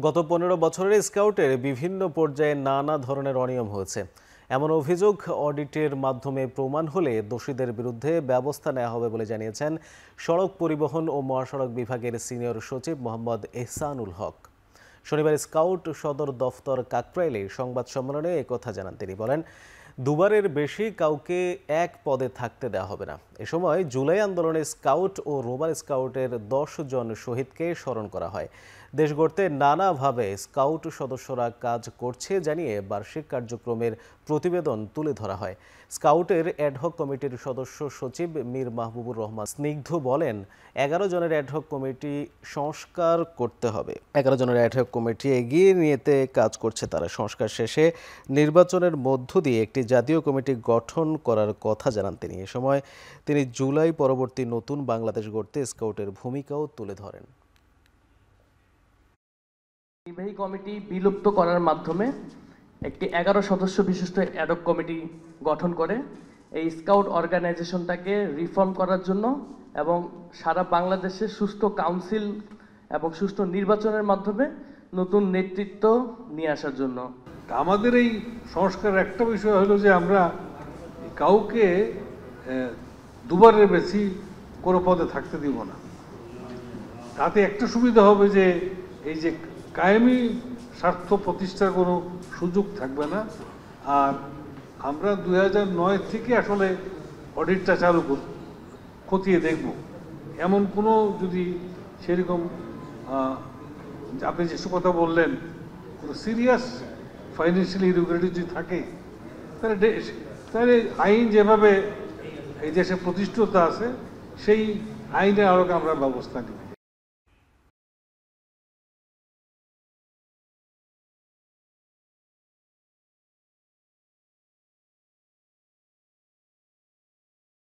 গত ১৫ বছরের স্কাউটের বিভিন্ন পর্যায়ে নানা ধরনের অনিয়ম হয়েছে। এমন অভিযোগ অডিটের মাধ্যমে প্রমাণ হলে দোষীদের বিরুদ্ধে ব্যবস্থা নেওয়া হবে বলে জানিয়েছেন সড়ক পরিবহন ও মহাসড়ক বিভাগের সিনিয়র সচিব মোহাম্মদ এহসানুল হক। শনিবার স্কাউট সদর দফতর কাকরাইলে সংবাদ সম্মেলনে একথা জানান তিনি। বলেন, দুবারের বেশি কাউকে এক পদে থাকতে দেওয়া হবে না। এ সময় জুলাই আন্দোলনে স্কাউট ও রোভার স্কাউটের ১০ জন শহীদকে স্মরণ করা হয়। দেশ গড়তে নানাভাবে স্কাউট সদস্যরা কাজ করছে জানিয়ে বার্ষিক কার্যক্রমের প্রতিবেদন তুলে ধরা হয়। স্কাউটের অ্যাডহক কমিটির সদস্য সচিব মীর মাহবুবুর রহমান স্নিগ্ধ বলেন, ১১ জনের অ্যাডহক কমিটি সংস্কার করতে হবে। ১১ জনের অ্যাডহক কমিটি এগিয়ে নিতে কাজ করছে তারা। সংস্কার শেষে নির্বাচনের মধ্য দিয়ে একটি জাতীয় কমিটি গঠন করার কথা জানান তিনি। এ সময় তিনি জুলাই পরবর্তী নতুন বাংলাদেশ গড়তে স্কাউটের ভূমিকাও তুলে ধরেন। নির্বাহী কমিটি বিলুপ্ত করার মাধ্যমে একটি ১১ সদস্য বিশিষ্ট অ্যাডহক কমিটি গঠন করে এই স্কাউট অর্গানাইজেশনটাকে রিফর্ম করার জন্য এবং সারা বাংলাদেশে সুষ্ঠু কাউন্সিল এবং সুষ্ঠু নির্বাচনের মাধ্যমে নতুন নেতৃত্ব নিয়ে আসার জন্য। আমাদের এই সংস্কারের একটা বিষয় হলো যে আমরা কাউকে দুবারের বেশি কোনো পদে থাকতে দিব না। তাতে একটা সুবিধা হবে যে এই যে কায়েমি স্বার্থ প্রতিষ্ঠার কোনো সুযোগ থাকবে না। আর আমরা ২০০৯ থেকে আসলে অডিটটা চালু খতিয়ে দেখব। এমন কোনো যদি সেরকম আপনি যেসব কথা বললেন কোনো সিরিয়াস ফাইন্যান্সিয়াল ইরেগুলারিটি যদি থাকে তাহলে আইন যেভাবে এই দেশে প্রতিষ্ঠিত আছে সেই আইনে আরও আমরা ব্যবস্থা নিব।